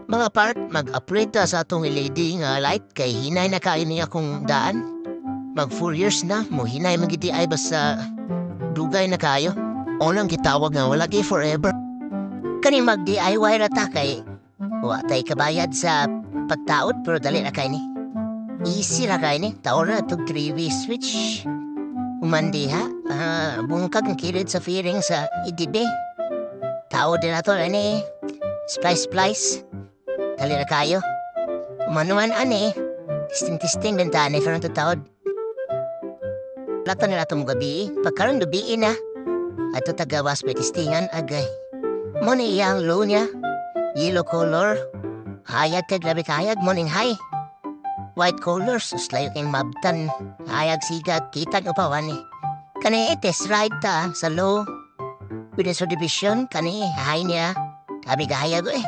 Mga part, mag-upgrade ta sa atong lady nga light kay hinay na kayo niya kung daan. Mag 4 years na, mo hinay magiti ay basta dugay na kayo. Unang gitawag nga wala kay forever. Kani mag-DIY rata kay wa tay kabayad sa pagtaod pero dali na kay ni. Easy ra kay ni, taon na itong 3-way switch. Umandi ha, bungkag ng kilid sa fearing sa idibe. Tao din na to, ani. Splice. Dali na kayo. Umanuan, ani. Tisting bentane, pero ito taod. Lakta nila itong gabi. Pagkaroon gabi na. At ito tagawas may tistingan, agay. Muna iyang low niya. Yellow color. Hayag kay grabe kayag, muning high. White colors, slayo kayong mabtan. Hayag sigat, kitag upawan eh. Kani test ride ta sa low. With the subdivision, kani high niya. Kami gahayag eh.